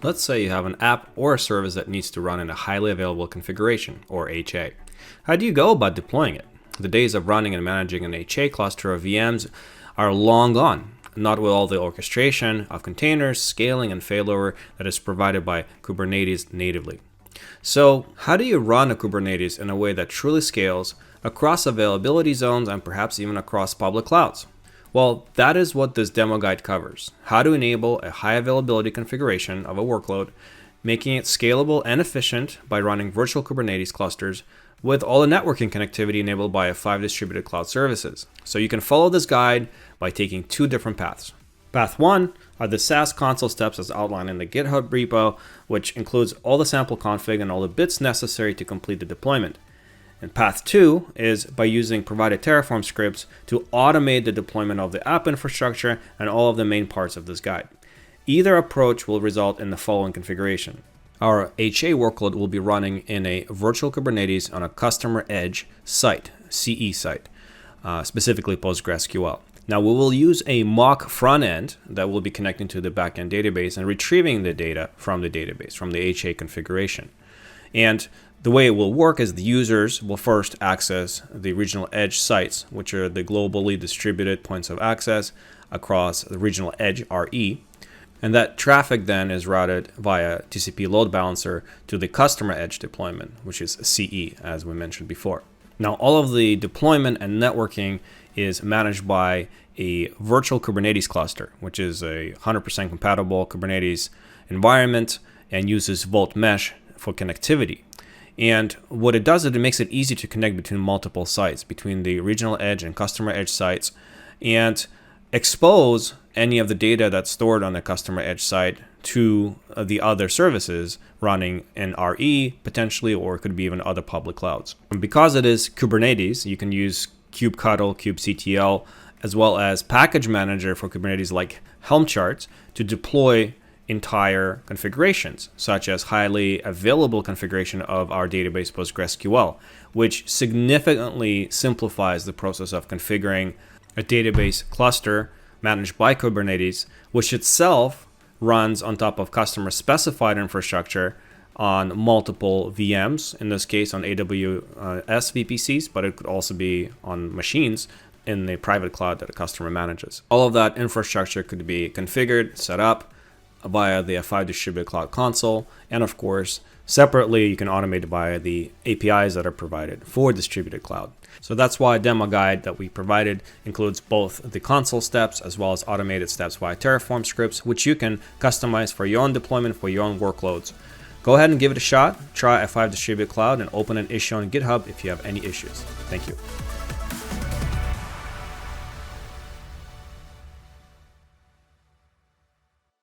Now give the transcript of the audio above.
Let's say you have an app or a service that needs to run in a highly available configuration, or HA. How do you go about deploying it? The days of running and managing an HA cluster of VMs are long gone, not with all the orchestration of containers, scaling, and failover that is provided by Kubernetes natively. So, how do you run a Kubernetes in a way that truly scales across availability zones and perhaps even across public clouds? Well, that is what this demo guide covers. How to enable a high availability configuration of a workload, making it scalable and efficient by running virtual Kubernetes clusters with all the networking connectivity enabled by F5 distributed cloud services. So you can follow this guide by taking two different paths. Path 1 are the SaaS console steps as outlined in the GitHub repo, which includes all the sample config and all the bits necessary to complete the deployment. And path 2 is by using provided Terraform scripts to automate the deployment of the app infrastructure and all of the main parts of this guide. Either approach will result in the following configuration. Our HA workload will be running in a virtual Kubernetes on a customer edge site, CE site, specifically PostgreSQL. Now we will use a mock front end that will be connecting to the backend database and retrieving the data from the database, from the HA configuration. And the way it will work is the users will first access the regional edge sites, which are the globally distributed points of access across the regional edge RE. And that traffic then is routed via TCP load balancer to the customer edge deployment, which is CE, as we mentioned before. Now, all of the deployment and networking is managed by a virtual Kubernetes cluster, which is a 100% compatible Kubernetes environment and uses Vault Mesh for connectivity. And what it does is it makes it easy to connect between multiple sites, between the regional edge and customer edge sites, and expose any of the data that's stored on the customer edge site to the other services running in RE potentially, or it could be even other public clouds. And because it is Kubernetes, you can use kubectl, kubectl, as well as package manager for Kubernetes like Helm charts to deploy entire configurations, such as highly available configuration of our database PostgreSQL, which significantly simplifies the process of configuring a database cluster managed by Kubernetes, which itself runs on top of customer specified infrastructure on multiple VMs, in this case on AWS VPCs, but it could also be on machines in the private cloud that a customer manages. All of that infrastructure could be configured, set up via the F5 distributed cloud console, and of course, separately, you can automate it via the APIs that are provided for distributed cloud. So that's why a demo guide that we provided includes both the console steps as well as automated steps via Terraform scripts, which you can customize for your own deployment, for your own workloads. Go ahead and give it a shot. Try F5 distributed cloud and open an issue on GitHub if you have any issues. Thank you.